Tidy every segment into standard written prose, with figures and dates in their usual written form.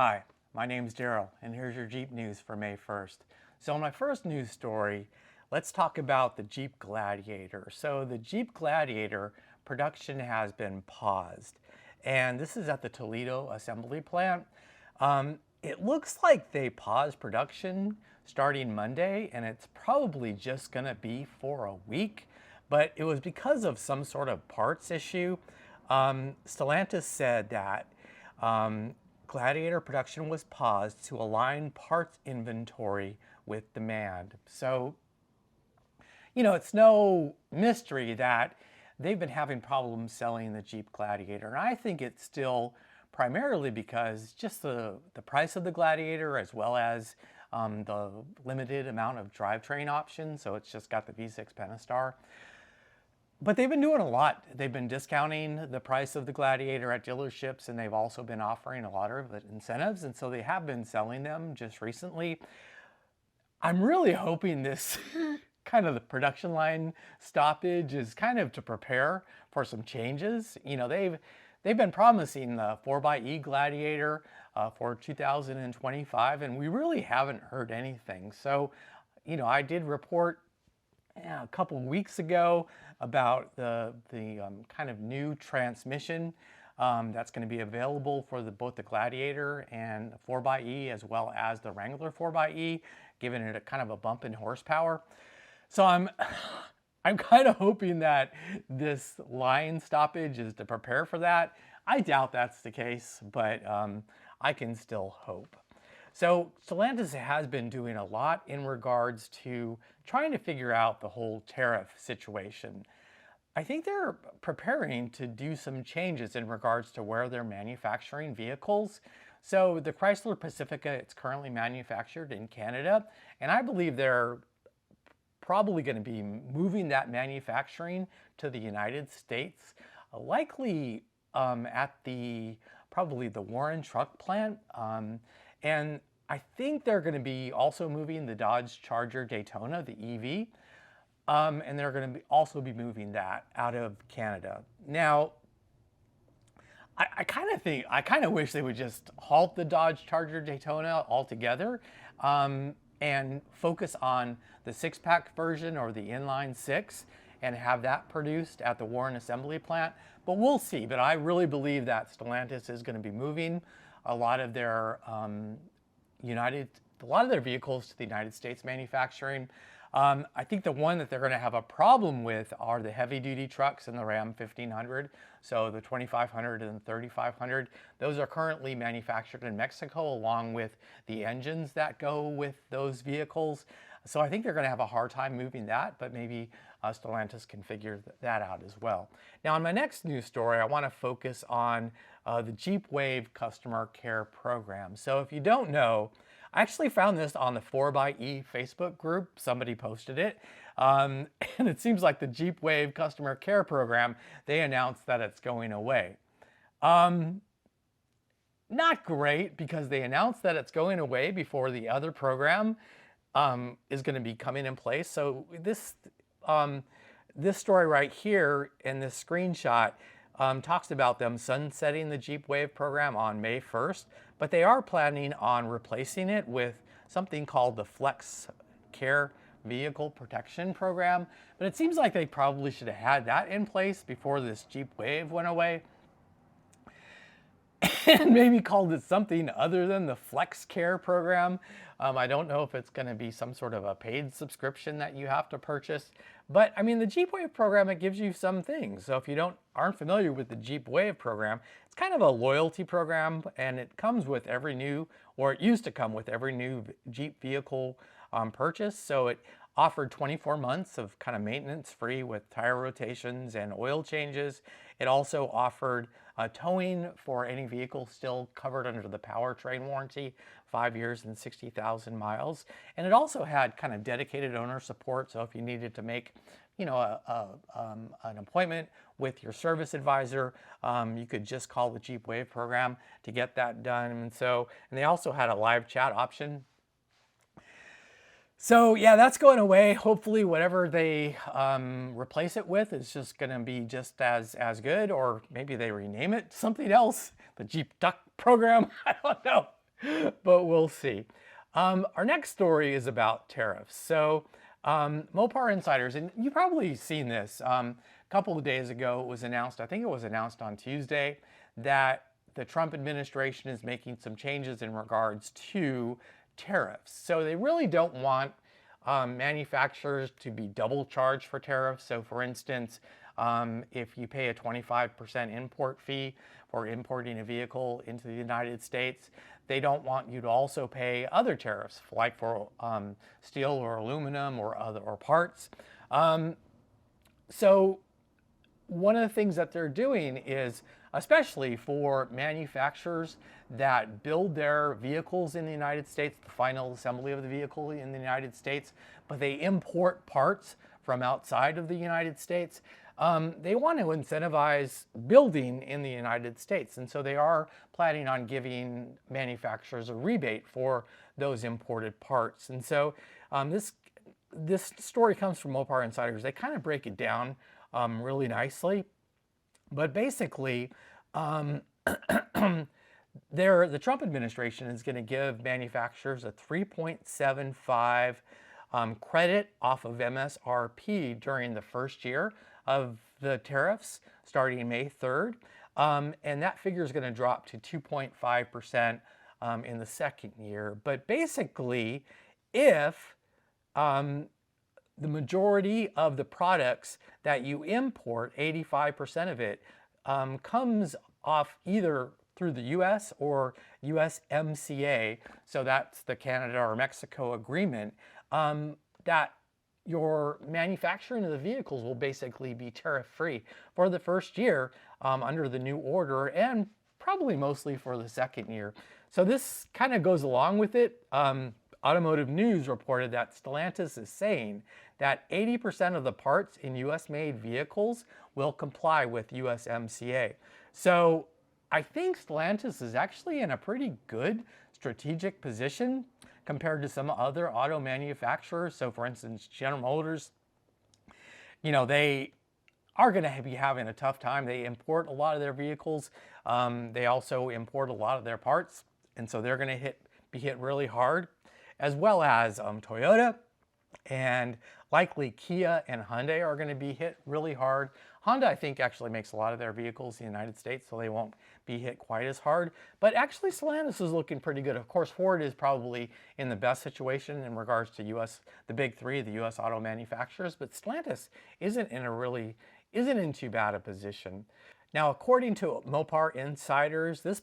Hi, my name's Daryl, and here's your Jeep news for May 1st. So in my first news story, let's talk about the Jeep Gladiator. So the Jeep Gladiator production has been paused, and this is at the Toledo assembly plant. It looks like they paused production starting Monday, and it's probably just gonna be for a week, but it was because of some sort of parts issue. Stellantis said that Gladiator production was paused to align parts inventory with demand. So, it's no mystery that they've been having problems selling the Jeep Gladiator. And I think it's still primarily because just the price of the Gladiator, as well as the limited amount of drivetrain options. So it's just got the V6 Pentastar. But they've been doing a lot. They've been discounting the price of the Gladiator at dealerships, and they've also been offering a lot of incentives, and so they have been selling them just recently. I'm really hoping this kind of the production line stoppage is kind of to prepare for some changes. They've been promising the 4xe Gladiator for 2025, and we really haven't heard anything. So, I did report a couple of weeks ago about the kind of new transmission that's going to be available for both the Gladiator and the 4xe, as well as the Wrangler 4xe, giving it a kind of a bump in horsepower. So I'm kind of hoping that this line stoppage is to prepare for that. I doubt that's the case, but I can still hope. So Stellantis has been doing a lot in regards to trying to figure out the whole tariff situation. I think they're preparing to do some changes in regards to where they're manufacturing vehicles. So the Chrysler Pacifica, it's currently manufactured in Canada, and I believe they're probably going to be moving that manufacturing to the United States, likely at probably the Warren truck plant. And I think they're going to be also moving the Dodge Charger Daytona, the EV, and they're going to also be moving that out of Canada. Now, I kind of wish they would just halt the Dodge Charger Daytona altogether and focus on the six-pack version or the inline six and have that produced at the Warren assembly plant. But we'll see. But I really believe that Stellantis is going to be moving a lot of their vehicles to the United States manufacturing. I think the one that they're going to have a problem with are the heavy-duty trucks and the Ram 1500. So the 2500 and the 3500. Those are currently manufactured in Mexico, along with the engines that go with those vehicles. So I think they're going to have a hard time moving that, but maybe Stellantis can figure that out as well. Now, in my next news story, I want to focus on the Jeep Wave Customer Care Program. So if you don't know, I actually found this on the 4xe Facebook group. Somebody posted it. And it seems like the Jeep Wave Customer Care Program, they announced that it's going away. Not great, because they announced that it's going away before the other program is going to be coming in place. So this story right here in this screenshot talks about them sunsetting the Jeep Wave program on May 1st, but they are planning on replacing it with something called the Flex Care Vehicle Protection Program. But it seems like they probably should have had that in place before this Jeep Wave went away, and maybe called it something other than the Flex Care program. I don't know if it's going to be some sort of a paid subscription that you have to purchase. But I mean, the Jeep Wave program, it gives you some things. So if you aren't familiar with the Jeep Wave program, it's kind of a loyalty program, and it comes with every new, or it used to come with every new Jeep vehicle purchase. So it offered 24 months of kind of maintenance free with tire rotations and oil changes. It also offered towing for any vehicle still covered under the powertrain warranty, 5 years and 60,000 miles. And it also had kind of dedicated owner support. So if you needed to make, an appointment with your service advisor, you could just call the Jeep Wave program to get that done. And they also had a live chat option. So yeah, that's going away. Hopefully whatever they replace it with is just going to be just as good, or maybe they rename it something else, the Jeep Duck program. I don't know. but we'll see. Our next story is about tariffs. So Mopar insiders, and you've probably seen this, a couple of days ago it was announced, I think it was announced on Tuesday, that the Trump administration is making some changes in regards to tariffs. So they really don't want manufacturers to be double charged for tariffs. So for instance, if you pay a 25% import fee for importing a vehicle into the United States, they don't want you to also pay other tariffs, like for steel or aluminum or parts. So one of the things that they're doing is, especially for manufacturers that build their vehicles in the United States, the final assembly of the vehicle in the United States, but they import parts from outside of the United States, they want to incentivize building in the United States. And so they are planning on giving manufacturers a rebate for those imported parts. And so this story comes from Mopar Insiders. They kind of break it down really nicely. But basically, the Trump administration is going to give manufacturers a 3.75 credit off of MSRP during the first year of the tariffs, starting May 3rd. And that figure is going to drop to 2.5% in the second year. But basically, if the majority of the products that you import, 85% of it, comes off either through the US or USMCA, so that's the Canada or Mexico agreement, that your manufacturing of the vehicles will basically be tariff-free for the first year under the new order, and probably mostly for the second year. So this kind of goes along with it. Automotive News reported that Stellantis is saying that 80% of the parts in US-made vehicles will comply with USMCA. So I think Stellantis is actually in a pretty good strategic position compared to some other auto manufacturers. So for instance, General Motors, they are going to be having a tough time. They import a lot of their vehicles. They also import a lot of their parts. And so they're going to be hit really hard, as well as Toyota, and likely Kia and Hyundai are going to be hit really hard. Honda, I think, actually makes a lot of their vehicles in the United States, so they won't be hit quite as hard. But actually, Stellantis is looking pretty good. Of course, Ford is probably in the best situation in regards to the big three, the U.S. auto manufacturers. But Stellantis isn't in too bad a position. Now, according to Mopar Insiders, this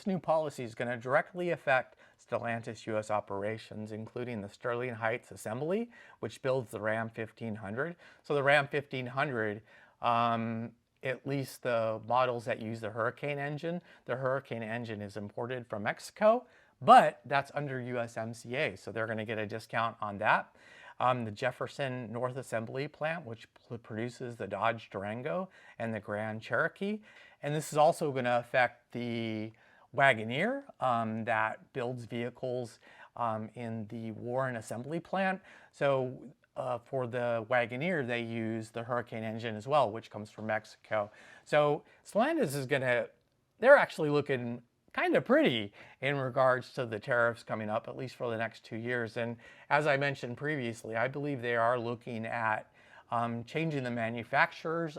new policy is going to directly affect Stellantis U.S. operations, including the Sterling Heights assembly, which builds the Ram 1500. So the Ram 1500, at least the models that use the Hurricane engine is imported from Mexico, but that's under USMCA, so they're going to get a discount on that. The Jefferson North Assembly plant, which produces the Dodge Durango and the Grand Cherokee. And this is also going to affect the Wagoneer that builds vehicles in the Warren Assembly plant. So for the Wagoneer, they use the Hurricane engine as well, which comes from Mexico. So Stellantis is they're actually looking kind of pretty in regards to the tariffs coming up, at least for the next 2 years. And as I mentioned previously, I believe they are looking at changing the manufacturers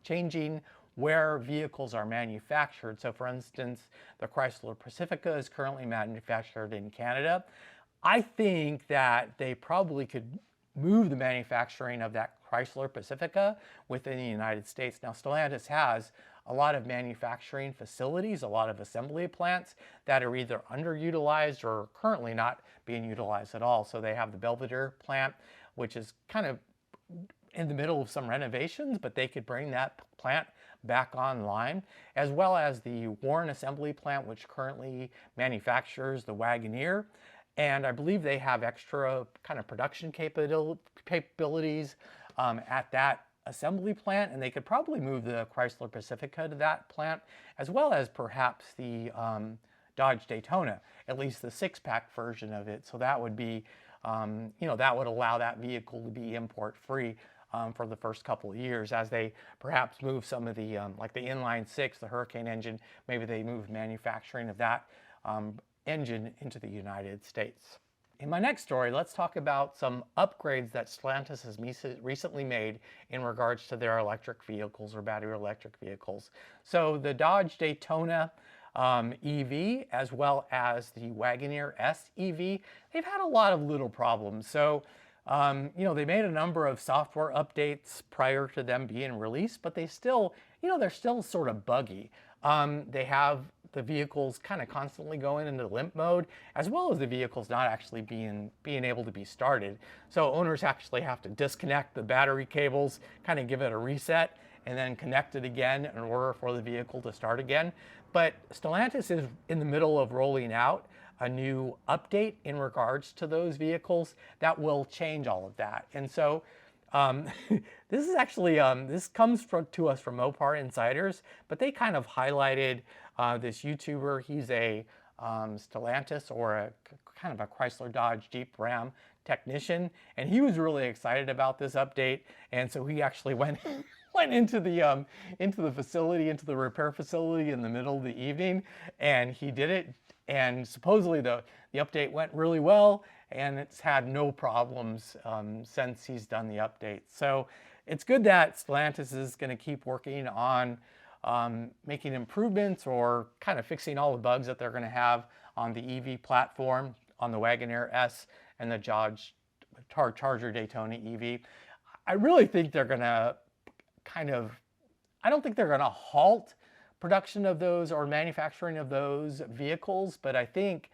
changing where vehicles are manufactured. So for instance, the Chrysler Pacifica is currently manufactured in Canada. I think that they probably could move the manufacturing of that Chrysler Pacifica within the United States. Now, Stellantis has a lot of manufacturing facilities, a lot of assembly plants that are either underutilized or currently not being utilized at all. So they have the Belvidere plant, which is kind of in the middle of some renovations, but they could bring that plant back online, as well as the Warren Assembly plant, which currently manufactures the Wagoneer. And I believe they have extra kind of production capabilities at that assembly plant, and they could probably move the Chrysler Pacifica to that plant, as well as perhaps the Dodge Daytona, at least the six-pack version of it. So that would be, that would allow that vehicle to be import-free for the first couple of years, as they perhaps move some of the, like the inline six, the Hurricane engine, maybe they move manufacturing of that engine into the United States. In my next story, let's talk about some upgrades that Stellantis has recently made in regards to their electric vehicles or battery electric vehicles. So the Dodge Daytona EV, as well as the Wagoneer-S EV, they've had a lot of little problems. So, they made a number of software updates prior to them being released, but they still, they're still sort of buggy. They have the vehicles kind of constantly going into limp mode, as well as the vehicles not actually being able to be started. So owners actually have to disconnect the battery cables, kind of give it a reset, and then connect it again in order for the vehicle to start again. But Stellantis is in the middle of rolling out a new update in regards to those vehicles that will change all of that. And so this is actually, this comes to us from Mopar Insiders, but they kind of highlighted this YouTuber. He's a Stellantis or a kind of a Chrysler Dodge Jeep Ram technician, and he was really excited about this update. And so he actually went into the facility, into the repair facility in the middle of the evening, and he did it. And supposedly the update went really well, and it's had no problems since he's done the update. So it's good that Stellantis is going to keep working on making improvements or kind of fixing all the bugs that they're going to have on the EV platform, on the Wagoneer-S and the Dodge Charger Daytona EV. I really think they're going to I don't think they're going to halt production of those or manufacturing of those vehicles, but I think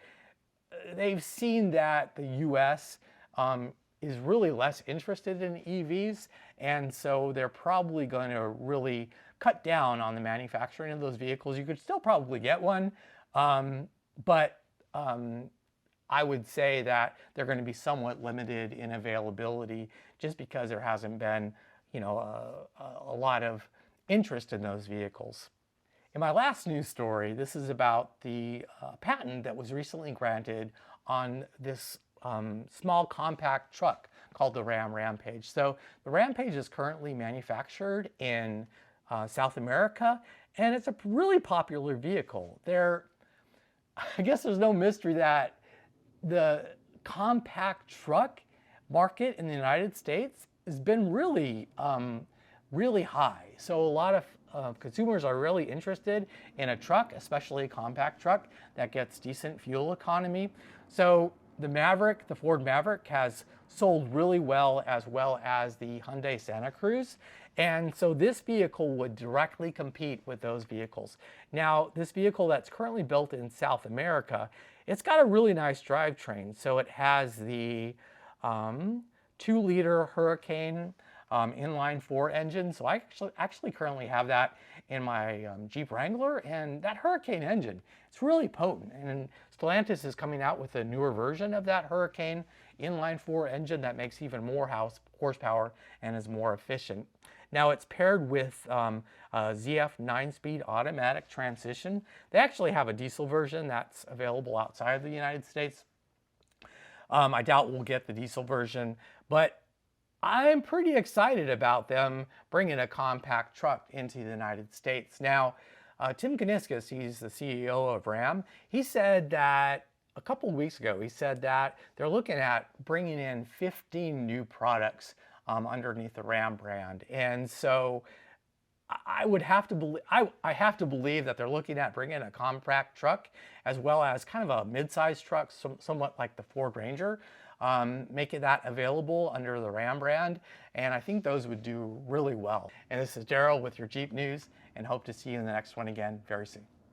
they've seen that the US is really less interested in EVs, and so they're probably going to really cut down on the manufacturing of those vehicles. You could still probably get one, but I would say that they're going to be somewhat limited in availability just because there hasn't been, a lot of interest in those vehicles. In my last news story, this is about the patent that was recently granted on this small compact truck called the Rampage. So the Rampage is currently manufactured in South America, and it's a really popular vehicle. I guess there's no mystery that the compact truck market in the United States has been really, really high. So a lot of consumers are really interested in a truck, especially a compact truck that gets decent fuel economy. So the Ford Maverick has sold really well as the Hyundai Santa Cruz. And so this vehicle would directly compete with those vehicles. Now, this vehicle that's currently built in South America, it's got a really nice drivetrain. So it has the 2-liter Hurricane inline-4 engine. So I actually currently have that in my Jeep Wrangler, and that Hurricane engine, it's really potent. And Stellantis is coming out with a newer version of that Hurricane inline-4 engine that makes even more horsepower and is more efficient. Now it's paired with a ZF 9-speed automatic transmission. They actually have a diesel version that's available outside of the United States. I doubt we'll get the diesel version, but I'm pretty excited about them bringing a compact truck into the United States. Now, Tim Kuniskis, he's the CEO of Ram, he said that a couple weeks ago, he said that they're looking at bringing in 15 new products underneath the Ram brand. And so I have to believe that they're looking at bringing a compact truck as well as kind of a mid-sized truck, somewhat like the Ford Ranger, making that available under the Ram brand. And I think those would do really well. And this is Daryl with your Jeep News, and hope to see you in the next one again very soon.